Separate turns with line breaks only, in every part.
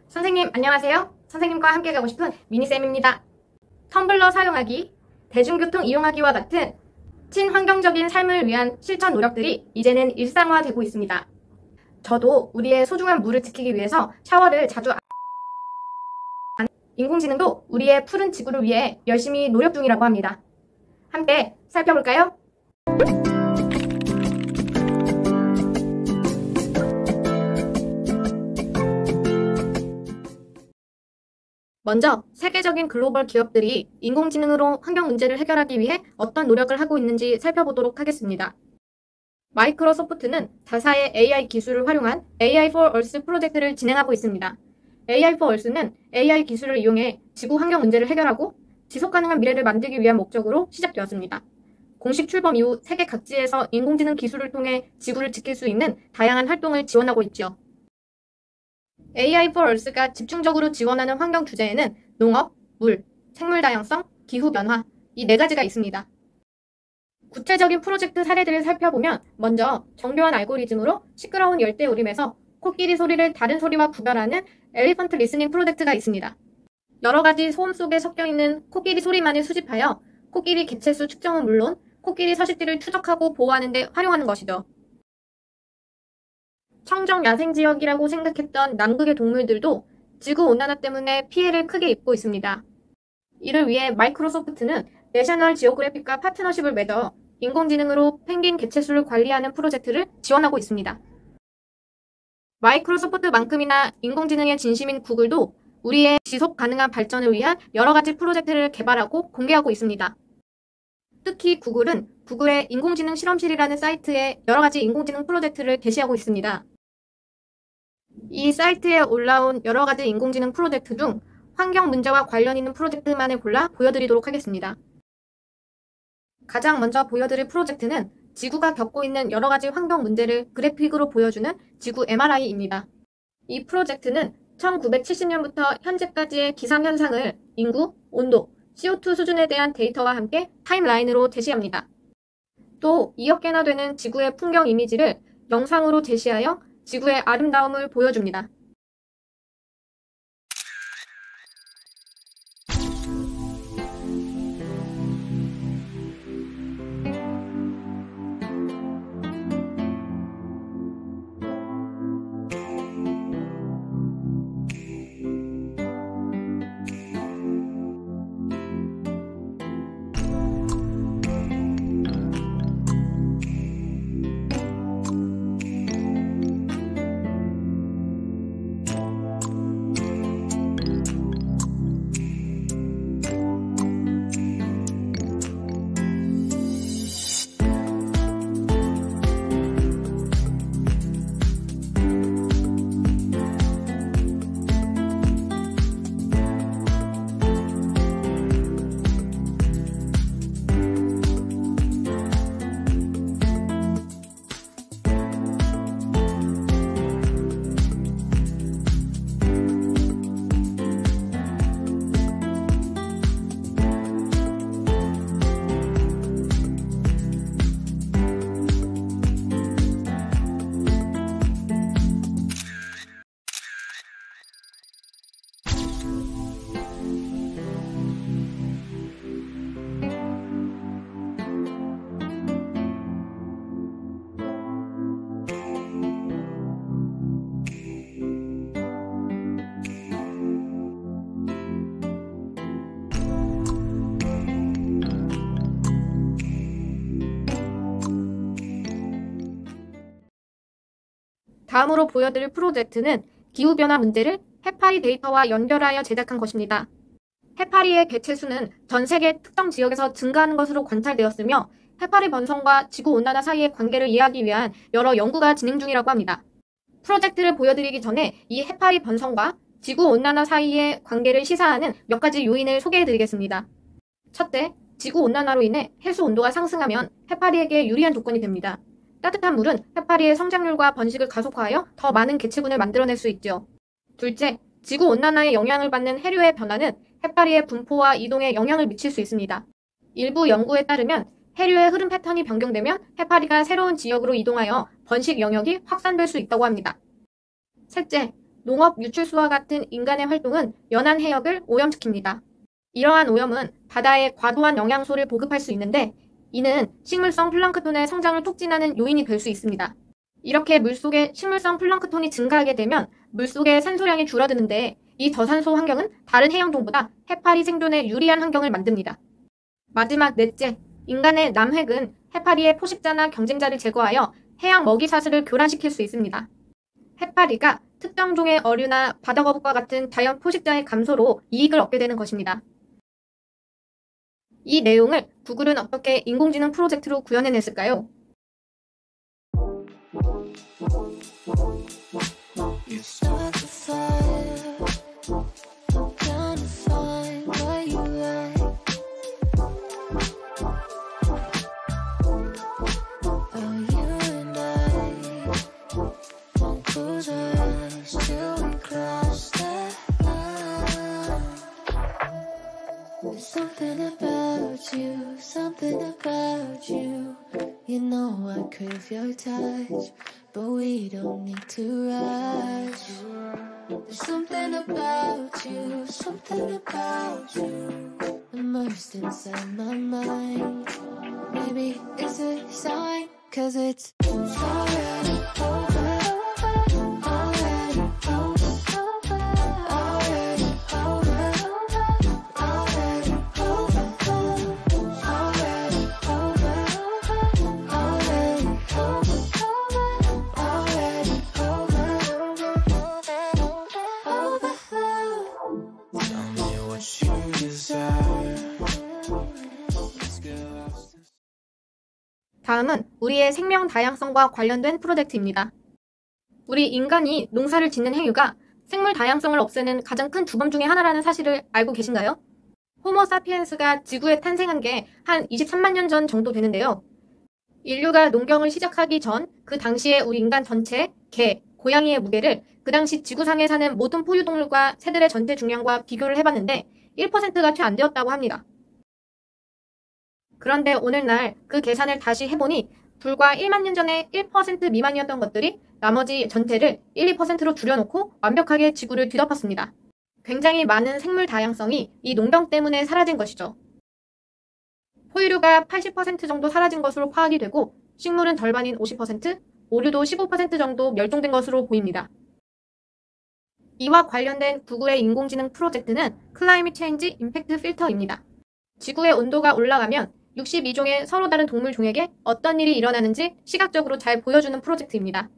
선생님 안녕하세요. 선생님과 함께 가고 싶은 미니쌤입니다. 텀블러 사용하기, 대중교통 이용하기와 같은 친환경적인 삶을 위한 실천 노력들이 이제는 일상화되고 있습니다. 저도 우리의 소중한 물을 지키기 위해서 샤워를 자주 인공지능도 우리의 푸른 지구를 위해 열심히 노력 중이라고 합니다. 함께 살펴볼까요? 먼저 세계적인 글로벌 기업들이 인공지능으로 환경 문제를 해결하기 위해 어떤 노력을 하고 있는지 살펴보도록 하겠습니다. 마이크로소프트는 자사의 AI 기술을 활용한 AI for Earth 프로젝트를 진행하고 있습니다. AI for Earth는 AI 기술을 이용해 지구 환경 문제를 해결하고 지속가능한 미래를 만들기 위한 목적으로 시작되었습니다. 공식 출범 이후 세계 각지에서 인공지능 기술을 통해 지구를 지킬 수 있는 다양한 활동을 지원하고 있죠. AI for Earth가 집중적으로 지원하는 환경 주제에는 농업, 물, 생물 다양성, 기후 변화 이 4가지가 있습니다. 구체적인 프로젝트 사례들을 살펴보면 먼저 정교한 알고리즘으로 시끄러운 열대우림에서 코끼리 소리를 다른 소리와 구별하는 엘리펀트 리스닝 프로젝트가 있습니다. 여러 가지 소음 속에 섞여 있는 코끼리 소리만을 수집하여 코끼리 개체수 측정은 물론 코끼리 서식지를 추적하고 보호하는 데 활용하는 것이죠. 청정 야생지역이라고 생각했던 남극의 동물들도 지구온난화 때문에 피해를 크게 입고 있습니다. 이를 위해 마이크로소프트는 내셔널 지오그래픽과 파트너십을 맺어 인공지능으로 펭귄 개체수를 관리하는 프로젝트를 지원하고 있습니다. 마이크로소프트만큼이나 인공지능의 진심인 구글도 우리의 지속 가능한 발전을 위한 여러 가지 프로젝트를 개발하고 공개하고 있습니다. 특히 구글은 구글의 인공지능 실험실이라는 사이트에 여러 가지 인공지능 프로젝트를 게시하고 있습니다. 이 사이트에 올라온 여러 가지 인공지능 프로젝트 중 환경 문제와 관련 있는 프로젝트만을 골라 보여드리도록 하겠습니다. 가장 먼저 보여드릴 프로젝트는 지구가 겪고 있는 여러 가지 환경 문제를 그래픽으로 보여주는 지구 MRI입니다. 이 프로젝트는 1970년부터 현재까지의 기상현상을 인구, 온도, CO2 수준에 대한 데이터와 함께 타임라인으로 제시합니다. 또 2억 개나 되는 지구의 풍경 이미지를 영상으로 제시하여 지구의 아름다움을 보여줍니다. 다음으로 보여드릴 프로젝트는 기후변화 문제를 해파리 데이터와 연결하여 제작한 것입니다. 해파리의 개체수는 전 세계 특정 지역에서 증가하는 것으로 관찰되었으며 해파리 번성과 지구온난화 사이의 관계를 이해하기 위한 여러 연구가 진행 중이라고 합니다. 프로젝트를 보여드리기 전에 이 해파리 번성과 지구온난화 사이의 관계를 시사하는 몇 가지 요인을 소개해드리겠습니다. 첫째, 지구온난화로 인해 해수 온도가 상승하면 해파리에게 유리한 조건이 됩니다. 따뜻한 물은 해파리의 성장률과 번식을 가속화하여 더 많은 개체군을 만들어낼 수 있죠. 둘째, 지구온난화의 영향을 받는 해류의 변화는 해파리의 분포와 이동에 영향을 미칠 수 있습니다. 일부 연구에 따르면 해류의 흐름 패턴이 변경되면 해파리가 새로운 지역으로 이동하여 번식 영역이 확산될 수 있다고 합니다. 셋째, 농업 유출수와 같은 인간의 활동은 연안 해역을 오염시킵니다. 이러한 오염은 바다에 과도한 영양소를 보급할 수 있는데 이는 식물성 플랑크톤의 성장을 촉진하는 요인이 될 수 있습니다. 이렇게 물속에 식물성 플랑크톤이 증가하게 되면 물속의 산소량이 줄어드는데 이 저산소 환경은 다른 해양종보다 해파리 생존에 유리한 환경을 만듭니다. 마지막 넷째, 인간의 남획은 해파리의 포식자나 경쟁자를 제거하여 해양 먹이 사슬을 교란시킬 수 있습니다. 해파리가 특정 종의 어류나 바다거북과 같은 자연 포식자의 감소로 이익을 얻게 되는 것입니다. 이 내용을 구글은 어떻게 인공지능 프로젝트로 구현해냈을까요?
Something about you. You know I crave your touch, but we don't need to rush. There's something about you, immersed inside my mind. Maybe it's a sign, 'cause it's already over.
다음은 우리의 생명 다양성과 관련된 프로젝트입니다. 우리 인간이 농사를 짓는 행위가 생물 다양성을 없애는 가장 큰 주범 중에 하나라는 사실을 알고 계신가요? 호모 사피엔스가 지구에 탄생한 게 한 23만 년 전 정도 되는데요. 인류가 농경을 시작하기 전 그 당시에 우리 인간 전체, 개, 고양이의 무게를 그 당시 지구상에 사는 모든 포유동물과 새들의 전체 중량과 비교를 해봤는데 1%가 채 안 되었다고 합니다. 그런데 오늘날 그 계산을 다시 해보니 불과 1만 년 전에 1% 미만이었던 것들이 나머지 전체를 1, 2%로 줄여놓고 완벽하게 지구를 뒤덮었습니다. 굉장히 많은 생물 다양성이 이 농경 때문에 사라진 것이죠. 포유류가 80% 정도 사라진 것으로 파악이 되고 식물은 절반인 50%, 오류도 15% 정도 멸종된 것으로 보입니다. 이와 관련된 구글의 인공지능 프로젝트는 클라이밋 체인지 임팩트 필터입니다. 지구의 온도가 올라가면 62종의 서로 다른 동물 종에게 어떤 일이 일어나는지 시각적으로 잘 보여주는 프로젝트입니다.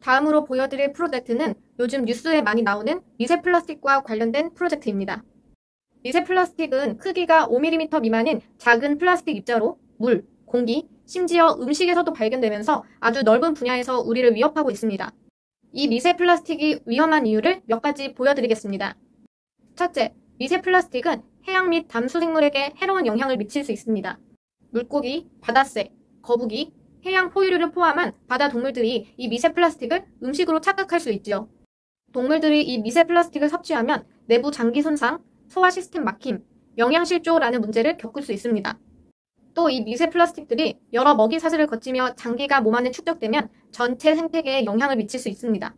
다음으로 보여드릴 프로젝트는 요즘 뉴스에 많이 나오는 미세 플라스틱과 관련된 프로젝트입니다. 미세 플라스틱은 크기가 5mm 미만인 작은 플라스틱 입자로 물, 공기, 심지어 음식에서도 발견되면서 아주 넓은 분야에서 우리를 위협하고 있습니다. 이 미세 플라스틱이 위험한 이유를 몇 가지 보여드리겠습니다. 첫째, 미세 플라스틱은 해양 및 담수 생물에게 해로운 영향을 미칠 수 있습니다. 물고기, 바다새, 거북이, 해양 포유류를 포함한 바다 동물들이 이 미세 플라스틱을 음식으로 착각할 수 있죠. 동물들이 이 미세 플라스틱을 섭취하면 내부 장기 손상, 소화 시스템 막힘, 영양실조라는 문제를 겪을 수 있습니다. 또 이 미세 플라스틱들이 여러 먹이 사슬을 거치며 장기가 몸 안에 축적되면 전체 생태계에 영향을 미칠 수 있습니다.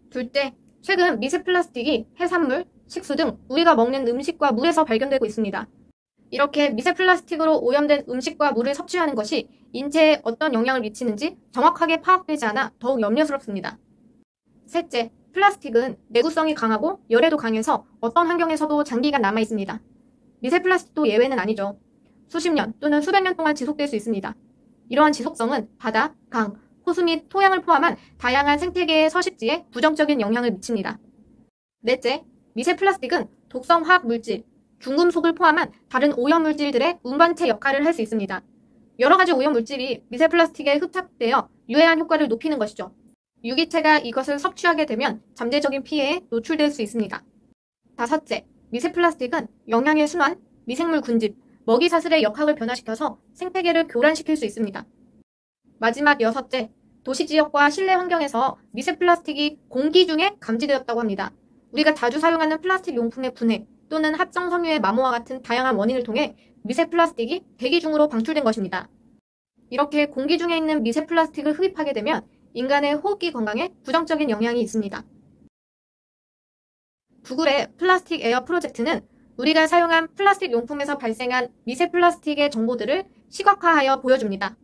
둘째, 최근 미세 플라스틱이 해산물, 식수 등 우리가 먹는 음식과 물에서 발견되고 있습니다. 이렇게 미세 플라스틱으로 오염된 음식과 물을 섭취하는 것이 인체에 어떤 영향을 미치는지 정확하게 파악되지 않아 더욱 염려스럽습니다. 셋째, 플라스틱은 내구성이 강하고 열에도 강해서 어떤 환경에서도 장기간 남아 있습니다. 미세 플라스틱도 예외는 아니죠. 수십 년 또는 수백 년 동안 지속될 수 있습니다. 이러한 지속성은 바다, 강, 호수 및 토양을 포함한 다양한 생태계의 서식지에 부정적인 영향을 미칩니다. 넷째, 미세 플라스틱은 독성 화학 물질, 중금속을 포함한 다른 오염 물질들의 운반체 역할을 할 수 있습니다. 여러 가지 오염 물질이 미세 플라스틱에 흡착되어 유해한 효과를 높이는 것이죠. 유기체가 이것을 섭취하게 되면 잠재적인 피해에 노출될 수 있습니다. 다섯째, 미세 플라스틱은 영양의 순환, 미생물 군집, 먹이 사슬의 역학을 변화시켜서 생태계를 교란시킬 수 있습니다. 마지막 여섯째, 도시지역과 실내 환경에서 미세 플라스틱이 공기 중에 감지되었다고 합니다. 우리가 자주 사용하는 플라스틱 용품의 분해 또는 합성 섬유의 마모와 같은 다양한 원인을 통해 미세 플라스틱이 대기 중으로 방출된 것입니다. 이렇게 공기 중에 있는 미세 플라스틱을 흡입하게 되면 인간의 호흡기 건강에 부정적인 영향이 있습니다. 구글의 플라스틱 에어 프로젝트는 우리가 사용한 플라스틱 용품에서 발생한 미세 플라스틱의 정보들을 시각화하여 보여줍니다.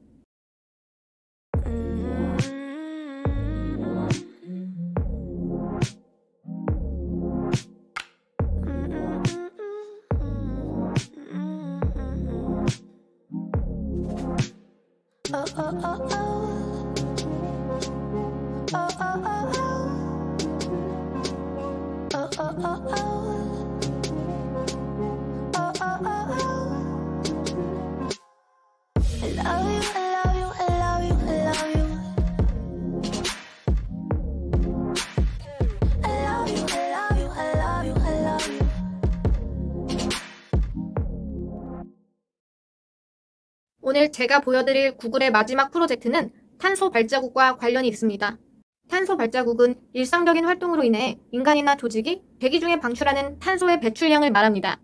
오늘 제가 보여드릴 구글의 마지막 프로젝트는 탄소 발자국과 관련이 있습니다. 탄소 발자국은 일상적인 활동으로 인해 인간이나 조직이 대기 중에 방출하는 탄소의 배출량을 말합니다.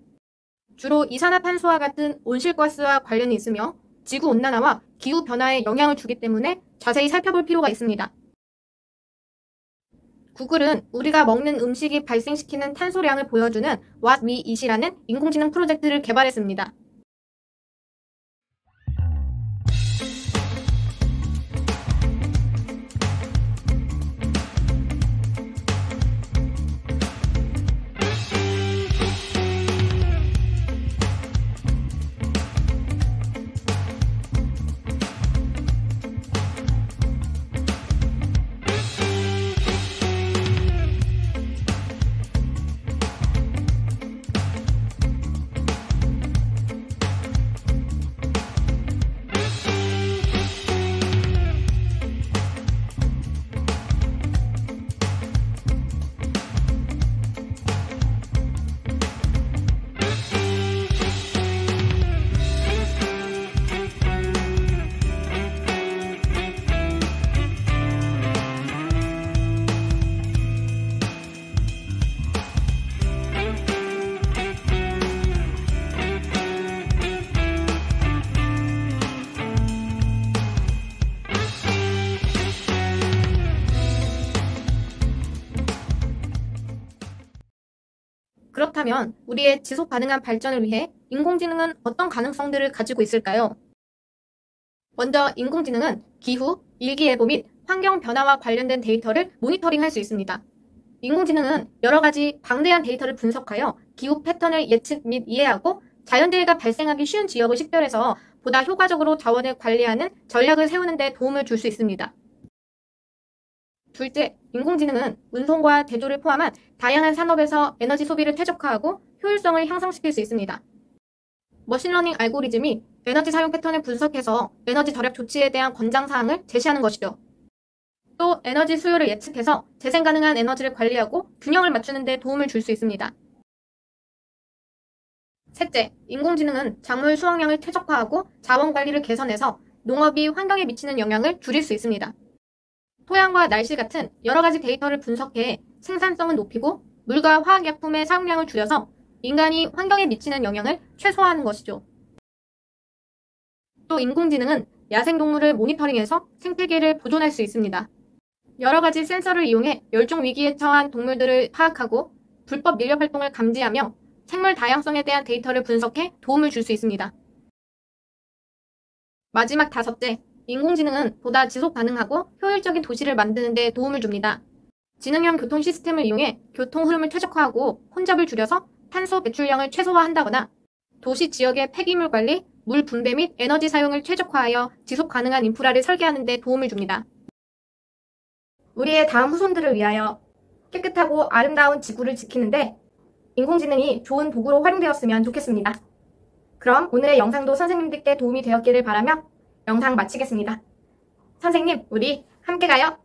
주로 이산화탄소와 같은 온실가스와 관련이 있으며 지구온난화와 기후변화에 영향을 주기 때문에 자세히 살펴볼 필요가 있습니다. 구글은 우리가 먹는 음식이 발생시키는 탄소량을 보여주는 What We Eat이라는 인공지능 프로젝트를 개발했습니다. 그렇다면 우리의 지속 가능한 발전을 위해 인공지능은 어떤 가능성들을 가지고 있을까요? 먼저 인공지능은 기후, 일기예보 및 환경 변화와 관련된 데이터를 모니터링할 수 있습니다. 인공지능은 여러 가지 방대한 데이터를 분석하여 기후 패턴을 예측 및 이해하고 자연재해가 발생하기 쉬운 지역을 식별해서 보다 효과적으로 자원을 관리하는 전략을 세우는 데 도움을 줄 수 있습니다. 둘째, 인공지능은 운송과 제조를 포함한 다양한 산업에서 에너지 소비를 최적화하고 효율성을 향상시킬 수 있습니다. 머신러닝 알고리즘이 에너지 사용 패턴을 분석해서 에너지 절약 조치에 대한 권장사항을 제시하는 것이죠. 또 에너지 수요를 예측해서 재생 가능한 에너지를 관리하고 균형을 맞추는 데 도움을 줄 수 있습니다. 셋째, 인공지능은 작물 수확량을 최적화하고 자원 관리를 개선해서 농업이 환경에 미치는 영향을 줄일 수 있습니다. 토양과 날씨 같은 여러 가지 데이터를 분석해 생산성을 높이고 물과 화학약품의 사용량을 줄여서 인간이 환경에 미치는 영향을 최소화하는 것이죠. 또 인공지능은 야생동물을 모니터링해서 생태계를 보존할 수 있습니다. 여러 가지 센서를 이용해 멸종 위기에 처한 동물들을 파악하고 불법 밀렵 활동을 감지하며 생물 다양성에 대한 데이터를 분석해 도움을 줄 수 있습니다. 마지막 5째, 인공지능은 보다 지속 가능하고 효율적인 도시를 만드는 데 도움을 줍니다. 지능형 교통 시스템을 이용해 교통 흐름을 최적화하고 혼잡을 줄여서 탄소 배출량을 최소화한다거나 도시 지역의 폐기물 관리, 물 분배 및 에너지 사용을 최적화하여 지속 가능한 인프라를 설계하는 데 도움을 줍니다. 우리의 다음 후손들을 위하여 깨끗하고 아름다운 지구를 지키는데 인공지능이 좋은 도구로 활용되었으면 좋겠습니다. 그럼 오늘의 영상도 선생님들께 도움이 되었기를 바라며 영상 마치겠습니다. 선생님, 우리 함께 가요!